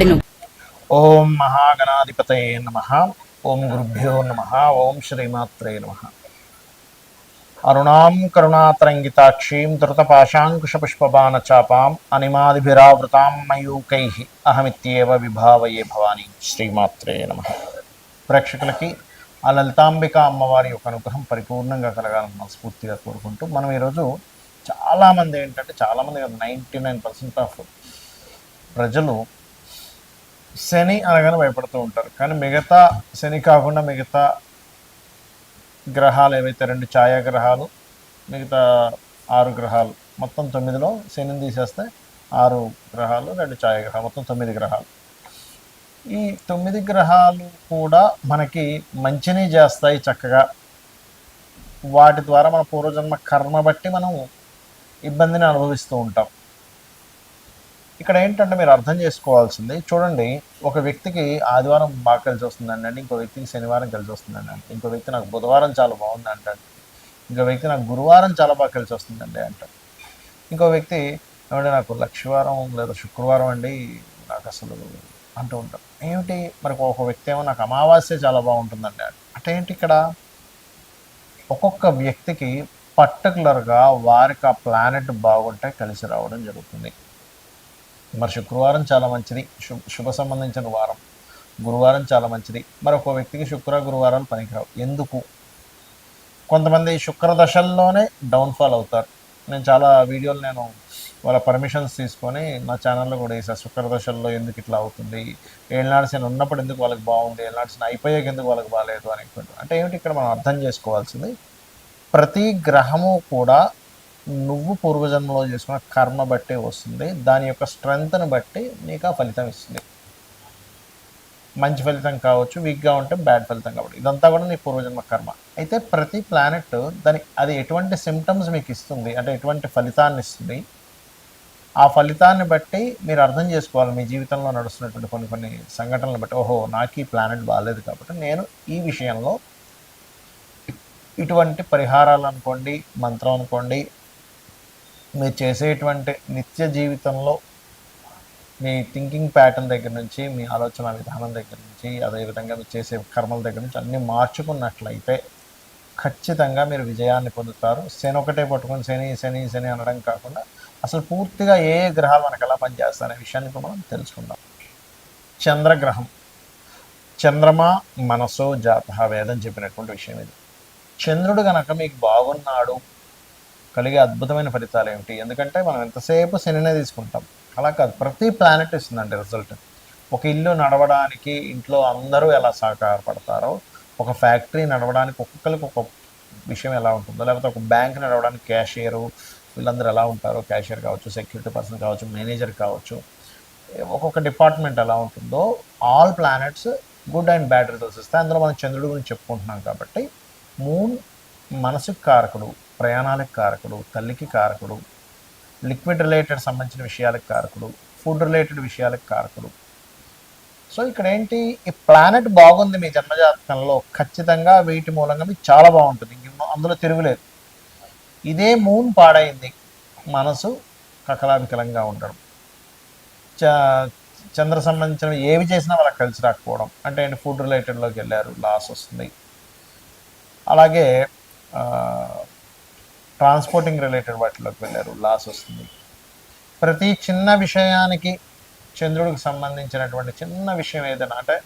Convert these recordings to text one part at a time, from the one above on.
ఓం మహాగణాధిపతయే నమః. ఓం గురుభ్యో నమః. ఓం శ్రీమాత్రే నమః. అరుణాం కరుణాతరంగితాక్షీం ధృతపాశాంకుశపుష్పబాణచాపాం అనిమాదిభిరావృతాం మయూకైః అహమిత్యేవ విభావయే భవాని. శ్రీమాత్రే నమః. ప్రేక్షకులకి ఆ లలితాంబిక అమ్మవారి యొక్క అనుగ్రహం పరిపూర్ణంగా కలగాలని మనస్ఫూర్తిగా కోరుకుంటూ మనం ఈరోజు చాలామంది ఏంటంటే 99% ఆఫ్ ప్రజలు శని అనగానే భయపడుతూ ఉంటారు. కానీ మిగతా శని కాకుండా మిగతా గ్రహాలు ఏవైతే 2 ఛాయాగ్రహాలు, మిగతా 6 గ్రహాలు, మొత్తం 9లో శనిని తీసేస్తే 6 గ్రహాలు, 2 ఛాయాగ్రహాలు, మొత్తం 9 గ్రహాలు. ఈ 9 గ్రహాలు కూడా మనకి మంచిని చేస్తాయి చక్కగా. వాటి ద్వారా మన పూర్వజన్మ కర్మ బట్టి మనం ఇబ్బందిని అనుభవిస్తూ ఉంటాం. ఇక్కడ ఏంటంటే మీరు అర్థం చేసుకోవాల్సింది, చూడండి, ఒక వ్యక్తికి ఆదివారం బాగా కలిసి వస్తుందండి అంటే, ఇంకో వ్యక్తికి శనివారం కలిసి వస్తుందండి అంటే, ఇంకో వ్యక్తి నాకు బుధవారం చాలా బాగుంది అంటాడు, ఇంకో వ్యక్తి నాకు గురువారం చాలా బాగా కలిసి వస్తుందండి అంటాడు, ఇంకో వ్యక్తి ఏమంటే నాకు లక్షవారం లేదా శుక్రవారం అండి నాకు అసలు అంటూ ఉంటాం. ఏమిటి మరి ఒక వ్యక్తి ఏమో నాకు అమావాస్య చాలా బాగుంటుందండి అంటే ఏంటి ఇక్కడ ఒక్కొక్క వ్యక్తికి పర్టికులర్గా వారికి ఆ ప్లానెట్ బాగుంటే కలిసి రావడం జరుగుతుంది. మరి శుక్రవారం చాలా మంచిది, శుభ సంబంధించిన వారం. గురువారం చాలా మంచిది. మరి ఒక వ్యక్తికి గురువారాలు పనికిరావు. ఎందుకు? కొంతమంది శుక్ర దశల్లోనే డౌన్ఫాల్ అవుతారు. నేను చాలా వీడియోలు వాళ్ళ పర్మిషన్స్ తీసుకొని నా ఛానల్లో కూడా వేసాను. శుక్ర దశల్లో ఎందుకు ఇట్లా అవుతుంది, ఏళ్ళనాడు శని ఉన్నప్పుడు ఎందుకు వాళ్ళకి బాగుంది, ఏళ్ళనాడు శని అయిపోయాక ఎందుకు వాళ్ళకి బాగాలేదు అనేటువంటి. అంటే ఏమిటి ఇక్కడ మనం అర్థం చేసుకోవాల్సింది, ప్రతి గ్రహము కూడా నువ్వు పూర్వజన్మలో చేసుకున్న కర్మ బట్టే వస్తుంది. దాని యొక్క స్ట్రెంగ్త్ని బట్టి నీకు ఆ ఫలితం ఇస్తుంది. మంచి ఫలితం కావచ్చు, వీక్గా ఉంటే బ్యాడ్ ఫలితం కాబట్టి ఇదంతా కూడా నీ పూర్వజన్మ కర్మ. అయితే ప్రతి ప్లానెట్ అది ఎటువంటి సిమ్టమ్స్ మీకు ఇస్తుంది అంటే ఎటువంటి ఫలితాన్ని ఇస్తుంది, ఆ ఫలితాన్ని బట్టి మీరు అర్థం చేసుకోవాలి. మీ జీవితంలో నడుస్తున్నటువంటి కొన్ని సంఘటనలను బట్టి, ఓహో నాకు ఈ ప్లానెట్ బాగాలేదు కాబట్టి నేను ఈ విషయంలో ఇటువంటి పరిహారాలు అనుకోండి, మంత్రం అనుకోండి, మీరు చేసేటువంటి నిత్య జీవితంలో మీ థింకింగ్ ప్యాటర్న్ దగ్గర నుంచి, మీ ఆలోచన విధానం దగ్గర నుంచి, అదేవిధంగా మీరు చేసే కర్మల దగ్గర నుంచి అన్నీ మార్చుకున్నట్లయితే ఖచ్చితంగా మీరు విజయాన్ని పొందుతారు. శని ఒకటే పట్టుకొని శని శని శని అనడం కాకుండా అసలు పూర్తిగా ఏ గ్రహాలు మనకు ఎలా పనిచేస్తాయనే విషయాన్ని ఇప్పుడు మనం తెలుసుకుందాం. చంద్రగ్రహం, చంద్రమా మనసో జాత వేదం చెప్పినటువంటి విషయం ఇది. చంద్రుడు కనుక మీకు బాగున్నాడు, కలిగే అద్భుతమైన ఫలితాలు ఏమిటి? ఎందుకంటే మనం ఎంతసేపు శనినే తీసుకుంటాం, అలా కాదు, ప్రతి ప్లానెట్ ఇస్తుందండి రిజల్ట్. ఒక ఇల్లు నడవడానికి ఇంట్లో అందరూ ఎలా సహకారపడతారో, ఒక ఫ్యాక్టరీ నడవడానికి ఒక్కొక్కరికి ఒక విషయం ఎలా ఉంటుందో, లేకపోతే ఒక బ్యాంక్ నడవడానికి క్యాషియరు వీళ్ళందరూ ఎలా ఉంటారో, క్యాషియర్ కావచ్చు, సెక్యూరిటీ పర్సన్ కావచ్చు, మేనేజర్ కావచ్చు, ఒక్కొక్క డిపార్ట్మెంట్ ఎలా ఉంటుందో, all planets good and bad results ఇస్తాయి. అందులో మనం చంద్రుడి గురించి చెప్పుకుంటున్నాం కాబట్టి, మూన్ మనసుకు కారకుడు, ప్రయాణాలకు కారకుడు, తల్లికి కారకుడు, లిక్విడ్ రిలేటెడ్ సంబంధించిన విషయాలకు కారకుడు, ఫుడ్ రిలేటెడ్ విషయాలకు కారకుడు. సో ఇక్కడ ఏంటి, ఈ ప్లానెట్ బాగుంది మీ జన్మజాతకంలో, ఖచ్చితంగా వీటి మూలంగా మీకు చాలా బాగుంటుంది, అందులో తిరుగులేదు. ఇదే మూన్ పాడైంది, మనసు కకలావికలంగా ఉండడం, చంద్ర సంబంధించిన ఏవి చేసినా వాళ్ళకి కలిసి రాకపోవడం, అంటే ఏంటి, ఫుడ్ రిలేటెడ్లోకి వెళ్ళారు, లాస్ వస్తుంది. అలాగే ట్రాన్స్పోర్టింగ్ రిలేటెడ్ వాటిలోకి వెళ్ళారు, లాస్ వస్తుంది. ప్రతి చిన్న విషయానికి చంద్రుడికి సంబంధించినటువంటి చిన్న విషయం ఏదైనా, అంటే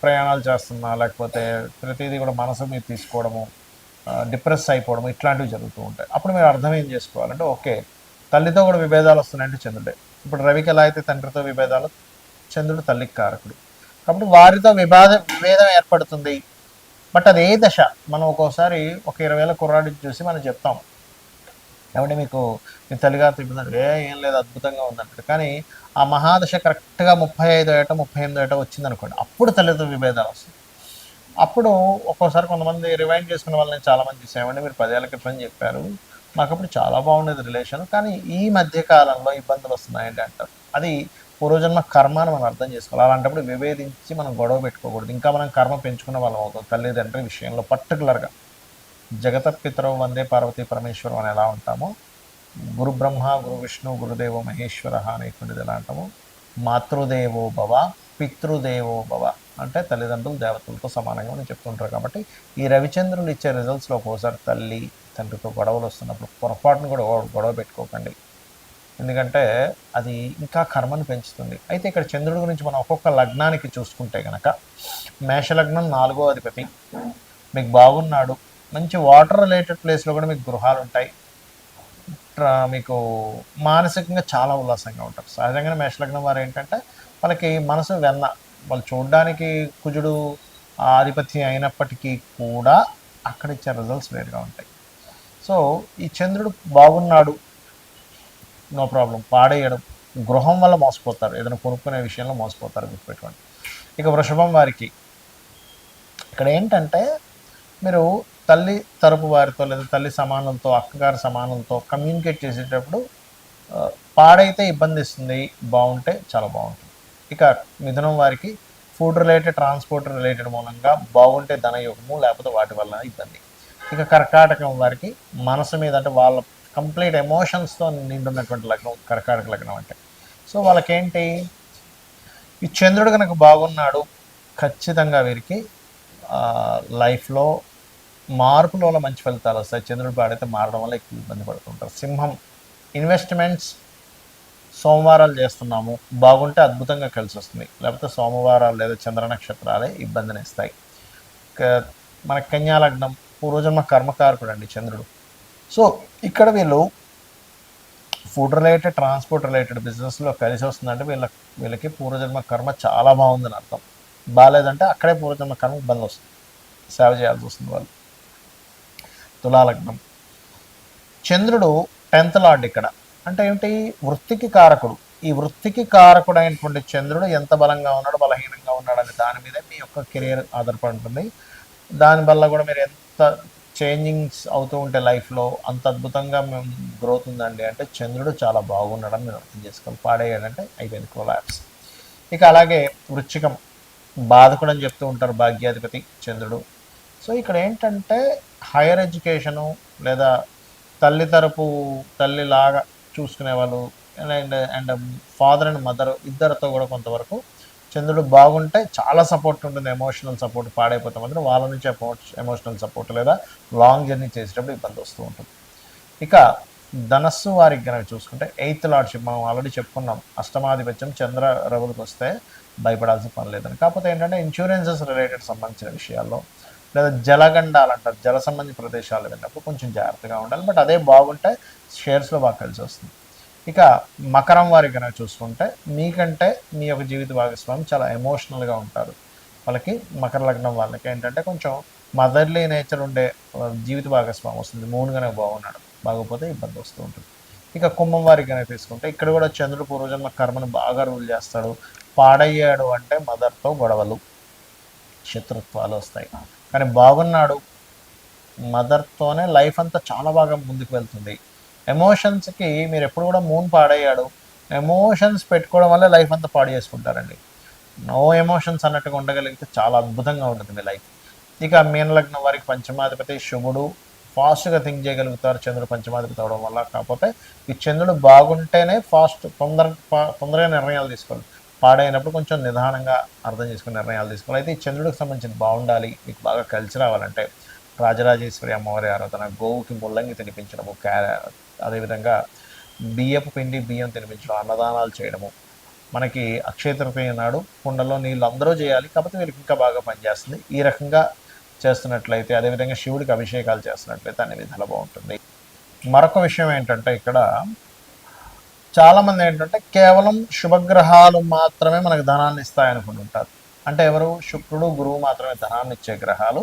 ప్రయాణాలు చేస్తున్నా, లేకపోతే ప్రతిదీ కూడా మనసు మీద తీసుకోవడము, డిప్రెస్ అయిపోవడము, ఇట్లాంటివి జరుగుతూ ఉంటాయి. అప్పుడు మీరు అర్థం ఏం చేసుకోవాలంటే, ఓకే, తల్లితో కూడా విభేదాలు వస్తున్నాయంటే చంద్రుడే. ఇప్పుడు రవికి ఎలా అయితే తండ్రితో విభేదాలు, చంద్రుడు తల్లికి కారకుడు కాబట్టి వారితో విభేదం ఏర్పడుతుంది. బట్ అది ఏ దశ, మనం ఒక్కోసారి ఒక 20 ఏళ్ళ కుర్రాడికి చూసి మనం చెప్తాం, ఏమంటే మీకు మీ తల్లిగారితో ఇబ్బంది, ఏం లేదు అద్భుతంగా ఉందంటాడు. కానీ ఆ మహాదశ కరెక్ట్గా 35 ఏట 38 ఏట వచ్చిందనుకోండి, అప్పుడు తల్లితో విభేదాలు వస్తాయి. అప్పుడు ఒక్కోసారి కొంతమంది రివైండ్ చేసుకునే వాళ్ళని చాలామంది చూసామండి, మీరు 10 ఏళ్ళ క్రితం చెప్పారు, మాకు అప్పుడు చాలా బాగుండేది రిలేషన్, కానీ ఈ మధ్య కాలంలో ఇబ్బందులు వస్తున్నాయండి అంటారు. అది పూర్వజన్మ కర్మను మనం అర్థం చేసుకోవాలి. అలాంటప్పుడు విభేదించి మనం గొడవ పెట్టుకోకూడదు, ఇంకా మనం కర్మ పెంచుకున్న వాళ్ళం అవుతాం. తల్లిదండ్రుల విషయంలో పర్టికులర్గా జగతపితరవు వందే పార్వతీ పరమేశ్వరం అని ఎలా ఉంటామో, గురు బ్రహ్మ గురు విష్ణు గురుదేవ మహేశ్వర అనేటువంటిది ఎలా అంటామో, మాతృదేవో భవ, పితృదేవో భవ, అంటే తల్లిదండ్రులు దేవతలతో సమానంగా మనం చెప్తుంటారు. కాబట్టి ఈ రవిచంద్రులు ఇచ్చే రిజల్ట్స్లో ఒక్కోసారి తల్లి తండ్రితో గొడవలు వస్తున్నప్పుడు పొరపాటును కూడా గొడవ పెట్టుకోకండి, ఎందుకంటే అది ఇంకా కర్మను పెంచుతుంది. అయితే ఇక్కడ చంద్రుడి గురించి మనం ఒక్కొక్క లగ్నానికి చూసుకుంటే కనుక, మేషలగ్నం 4వ అధిపతి మీకు బాగున్నాడు, మంచి వాటర్ రిలేటెడ్ ప్లేస్లో కూడా మీకు గృహాలు ఉంటాయి, మీకు మానసికంగా చాలా ఉల్లాసంగా ఉంటారు. సహజంగానే మేషలగ్నం వారు ఏంటంటే వాళ్ళకి మనసు వెన్న, వాళ్ళు చూడడానికి కుజుడు ఆధిపత్యం అయినప్పటికీ కూడా అక్కడ ఇచ్చే రిజల్ట్స్ వేరుగా ఉంటాయి. సో ఈ చంద్రుడు బాగున్నాడు, నో ప్రాబ్లం, పాడేయడం, గృహం వల్ల మోసపోతారు, ఏదైనా కొనుక్కునే విషయంలో మోసపోతారు, గుర్తుపెట్టుకోండి. ఇక వృషభం వారికి ఇక్కడ ఏంటంటే మీరు తల్లి తరపు వారితో లేదా తల్లి సమానులతో, అక్కగారి సమానులతో కమ్యూనికేట్ చేసేటప్పుడు పాడైతే ఇబ్బంది ఇస్తుంది, బాగుంటే చాలా బాగుంటుంది. ఇక మిథునం వారికి ఫుడ్ రిలేటెడ్, ట్రాన్స్పోర్ట్ రిలేటెడ్ మూలంగా బాగుంటే ధనయోగము, లేకపోతే వాటి వల్ల ఇబ్బంది. ఇక కర్కాటకం వారికి మనసు మీద, అంటే వాళ్ళ కంప్లీట్ ఎమోషన్స్తో నిండున్నటువంటి లగ్నం కర్కాటక లగ్నం అంటే. సో వాళ్ళకేంటి, ఈ చంద్రుడు కనుక బాగున్నాడు, ఖచ్చితంగా వీరికి లైఫ్లో మార్పుల వల్ల మంచి ఫలితాలు వస్తాయి. చంద్రుడు పాడైతే మారడం వల్ల ఎక్కువ ఇబ్బంది పడుతుంటారు. సింహం ఇన్వెస్ట్మెంట్స్ సోమవారాలు చేస్తున్నాము, బాగుంటే అద్భుతంగా కలిసి వస్తుంది, లేకపోతే సోమవారాలు లేదా చంద్ర నక్షత్రాలే ఇబ్బందిని ఇస్తాయి. మన కన్యా లగ్నం పూర్వజన్మ కర్మకారకుడు అండి చంద్రుడు. సో ఇక్కడ వీళ్ళు ఫుడ్ రిలేటెడ్, ట్రాన్స్పోర్ట్ రిలేటెడ్ బిజినెస్లో కలిసి వస్తుందంటే వీళ్ళకి పూర్వజన్మ కర్మ చాలా బాగుందని అర్థం. బాగాలేదంటే అక్కడే పూర్వజన్మ కర్మ ఇబ్బంది వస్తుంది, సేవ చేయాల్సి వస్తుంది వాళ్ళు. తులాలగ్నం చంద్రుడు 10th లార్డ్ ఇక్కడ, అంటే ఏమిటి, వృత్తికి కారకుడు. ఈ వృత్తికి కారకుడైనటువంటి చంద్రుడు ఎంత బలంగా ఉన్నాడు, బలహీనంగా ఉన్నాడు అనే దాని మీద మీ యొక్క కెరియర్ ఆధారపడి ఉంటుంది. దానివల్ల కూడా మీరు ఎంత చేంజింగ్స్ అవుతూ ఉంటే లైఫ్లో అంత అద్భుతంగా మేము గ్రోత్ ఉందండి అంటే చంద్రుడు చాలా బాగున్నాడని మీరు అర్థం చేసుకోవాలి. పాడేయాడంటే అయిపోయింది, కొలాప్స్. ఇక అలాగే వృశ్చికం బాధకుడు అని చెప్తూ ఉంటారు, భాగ్యాధిపతి చంద్రుడు. సో ఇక్కడ ఏంటంటే హైయర్ ఎడ్యుకేషను లేదా తల్లిలాగా చూసుకునే వాళ్ళు అండ్ ఫాదర్ అండ్ మదర్ ఇద్దరితో కూడా కొంతవరకు చంద్రుడు బాగుంటే చాలా సపోర్ట్ ఉంటుంది, ఎమోషనల్ సపోర్ట్. పాడైపోతే మాత్రం వాళ్ళ నుంచి ఎమోషనల్ సపోర్ట్ లేదా లాంగ్ జర్నీ చేసేటప్పుడు ఇబ్బంది వస్తూ ఉంటుంది. ఇక ధనస్సు వారికి కనుక చూసుకుంటే 8th లార్డ్షిప్ మనం ఆల్రెడీ చెప్పుకున్నాం, అష్టమాధిపత్యం చంద్ర రవులకు వస్తే భయపడాల్సిన పని లేదని. కాకపోతే ఏంటంటే ఇన్సూరెన్సెస్ రిలేటెడ్ సంబంధించిన విషయాల్లో లేదా జలగండాలు అంటారు, జల సంబంధిత ప్రదేశాలు వెళ్ళినప్పుడు కొంచెం జాగ్రత్తగా ఉండాలి. బట్ అదే బాగుంటే షేర్స్లో బాగా కలిసి వస్తుంది. ఇక మకరం వారికి కనుక చూసుకుంటే మీకంటే మీ యొక్క జీవిత భాగస్వామి చాలా ఎమోషనల్గా ఉంటారు. వాళ్ళకి మకర లగ్నం వాళ్ళకి ఏంటంటే కొంచెం మదర్లీ నేచర్ ఉండే జీవిత భాగస్వామి వస్తుంది. మూడుగానే బాగున్నాడు, బాగోపోతే ఇబ్బంది వస్తూ ఉంటుంది. ఇక కుంభం వారికి కనుక తీసుకుంటే ఇక్కడ కూడా చంద్రుడు పూర్వజన్మ కర్మను బాగా రూల్ చేస్తాడు. పాడయ్యాడు అంటే మదర్తో గొడవలు, శత్రుత్వాలు వస్తాయి. కానీ బాగున్నాడు, మదర్తోనే లైఫ్ అంతా చాలా బాగా ముందుకు వెళ్తుంది. ఎమోషన్స్కి మీరు ఎప్పుడు కూడా మూన్ పాడయ్యాడు, ఎమోషన్స్ పెట్టుకోవడం వల్ల లైఫ్ అంతా పాడు చేసుకుంటారండి. నో ఎమోషన్స్ అన్నట్టుగా ఉండగలిగితే చాలా అద్భుతంగా ఉంటుంది మీ లైఫ్. ఇక మీనలగ్నం వారికి పంచమాధిపతి శుభుడు, ఫాస్ట్గా థింక్ చేయగలుగుతారు చంద్రుడు పంచమాధిపతి అవడం వల్ల. కాకపోతే ఈ చంద్రుడు బాగుంటేనే తొందరగా నిర్ణయాలు తీసుకోవాలి, పాడైనప్పుడు కొంచెం నిదానంగా అర్థం చేసుకుని నిర్ణయాలు తీసుకోవాలి. అయితే ఈ చంద్రుడికి సంబంధించిన బాగుండాలి, మీకు బాగా కలిసి రావాలంటే రాజరాజేశ్వరి అమ్మవారి ఆరాధన, గోవుకి ముల్లంగి తినిపించడము, అదేవిధంగా బియ్యపు పిండి బియ్యం తినిపించడం, అన్నదానాలు చేయడము. మనకి అక్షయ తృతీయ నాడు కుండలో నీళ్ళు అందరూ చేయాలి, కాకపోతే వీళ్ళకి ఇంకా బాగా పనిచేస్తుంది. ఈ రకంగా చేస్తున్నట్లయితే, అదేవిధంగా శివుడికి అభిషేకాలు చేస్తున్నట్లయితే అన్ని విధాలు బాగుంటుంది. మరొక విషయం ఏంటంటే ఇక్కడ చాలామంది ఏంటంటే కేవలం శుభగ్రహాలు మాత్రమే మనకు ధనాన్ని ఇస్తాయనుకుంటుంటారు. అంటే ఎవరు, శుక్రుడు గురువు మాత్రమే ధనాన్ని ఇచ్చే గ్రహాలు,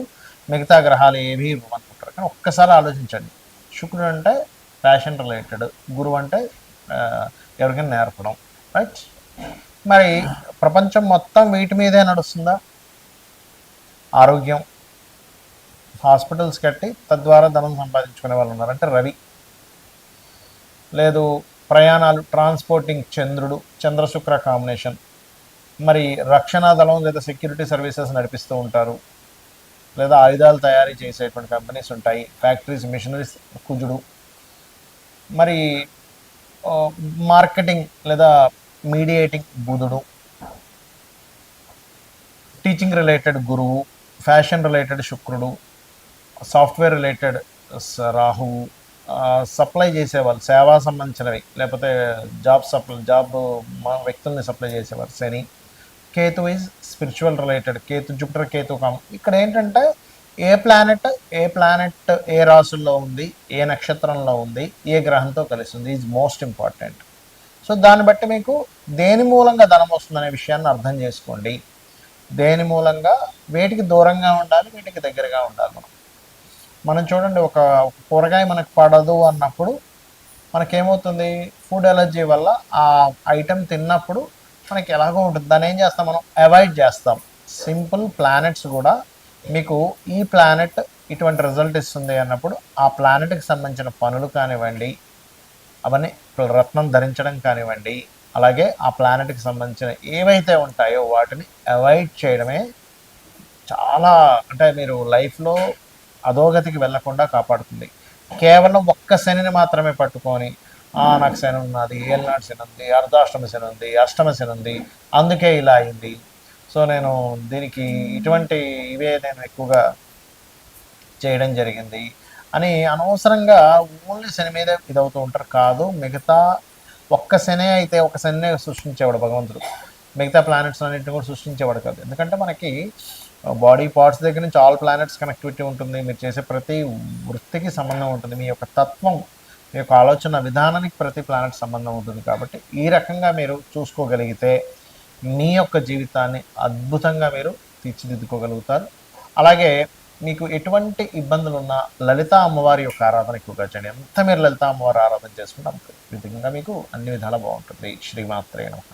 మిగతా గ్రహాలు ఏవి ఇవ్వమనుకుంటారు. కానీ ఒక్కసారి ఆలోచించండి, శుక్రుడు అంటే ఫ్యాషన్ రిలేటెడ్, గురువు అంటే ఎవరికైనా నేర్పడం, రైట్? మరి ప్రపంచం మొత్తం వీటి మీదే నడుస్తుందా? ఆరోగ్యం, హాస్పిటల్స్ కట్టి తద్వారా ధనం సంపాదించుకునే వాళ్ళు ఉన్నారంటే రవి. లేదు ప్రయాణాలు, ట్రాన్స్పోర్టింగ్ చంద్రుడు, చంద్రశుక్ర కాంబినేషన్. మరి రక్షణ దళం లేదా సెక్యూరిటీ సర్వీసెస్ నడిపిస్తూ ఉంటారు, లేదా ఆయుధాలు తయారీ చేసేటువంటి కంపెనీస్ ఉంటాయి, ఫ్యాక్టరీస్, మిషనరీస్ కుజుడు. మరి మార్కెటింగ్ లేదా మీడియేటింగ్ బుధుడు, టీచింగ్ రిలేటెడ్ గురువు, ఫ్యాషన్ రిలేటెడ్ శుక్రుడు, సాఫ్ట్వేర్ రిలేటెడ్ రాహువు, సప్లై చేసేవాళ్ళు సేవా సంబంధించినవి లేకపోతే జాబ్ వ్యక్తుల్ని సప్లై చేసేవారు Shani. Ketu is spiritual related, Ketu Jupiter Ketu కామం. ఇక్కడ ఏంటంటే ఏ ప్లానెట్ ఏ రాసుల్లో ఉంది, ఏ నక్షత్రంలో ఉంది, ఏ గ్రహంతో కలిసి ఉంది ఈజ్ మోస్ట్ ఇంపార్టెంట్. సో దాన్ని బట్టి మీకు దేని మూలంగా ధనం వస్తుందనే విషయాన్ని అర్థం చేసుకోండి. దేని మూలంగా వేటికి దూరంగా ఉండాలి, వీటికి దగ్గరగా ఉండాలి. మనం చూడండి, ఒక కూరగాయ మనకు పడదు అన్నప్పుడు మనకేమవుతుంది, ఫుడ్ ఎలర్జీ వల్ల ఆ ఐటెం తిన్నప్పుడు మనకి ఎలాగో ఉంటుంది, దాన్ని ఏం చేస్తాం, మనం అవాయిడ్ చేస్తాం. సింపుల్ ప్లానెట్స్ కూడా మీకు ఈ ప్లానెట్ ఇటువంటి రిజల్ట్ ఇస్తుంది అన్నప్పుడు ఆ ప్లానెట్కి సంబంధించిన పనులు కానివ్వండి, అవన్నీ రత్నం ధరించడం కానివ్వండి, అలాగే ఆ ప్లానెట్కి సంబంధించిన ఏవైతే ఉంటాయో వాటిని అవాయిడ్ చేయడమే చాలా, అంటే మీరు లైఫ్లో అధోగతికి వెళ్లకుండా కాపాడుతుంది. కేవలం ఒక్క శనిని మాత్రమే పట్టుకొని నాకు శని ఉన్నది, ఏళ్ళనాడు శని ఉంది, అర్ధాష్టమ శని ఉంది, అష్టమ శని ఉంది, అందుకే ఇలా అయింది, సో నేను దీనికి ఇటువంటి ఇవే నేను ఎక్కువగా చేయడం జరిగింది అని అనవసరంగా ఓన్లీ శని మీద ఇదవుతూ ఉంటారు. కాదు, మిగతా ఒక్క శనే అయితే ఒక శనినే సృష్టించేవాడు భగవంతుడు, మిగతా ప్లానెట్స్ అన్నింటిని కూడా సృష్టించేవాడు కాదు. ఎందుకంటే మనకి బాడీ పార్ట్స్ దగ్గర నుంచి ఆల్ ప్లానెట్స్ కనెక్టివిటీ ఉంటుంది, మీరు చేసే ప్రతి వృత్తికి సంబంధం ఉంటుంది, మీ యొక్క తత్వం, మీ యొక్క ఆలోచన విధానానికి ప్రతి ప్లానెట్ సంబంధం ఉంటుంది. కాబట్టి ఈ రకంగా మీరు చూసుకోగలిగితే మీ యొక్క జీవితాన్ని అద్భుతంగా మీరు తీర్చిదిద్దుకోగలుగుతారు. అలాగే మీకు ఎటువంటి ఇబ్బందులు ఉన్నా లలితా అమ్మవారి యొక్క ఆరాధన ఎక్కువగా చేయండి. ఎంత మీరు లలితా అమ్మవారి ఆరాధన చేసుకుంటే అంత విధంగా మీకు అన్ని విధాలా బాగుంటుంది. శ్రీమాత్రే నమః.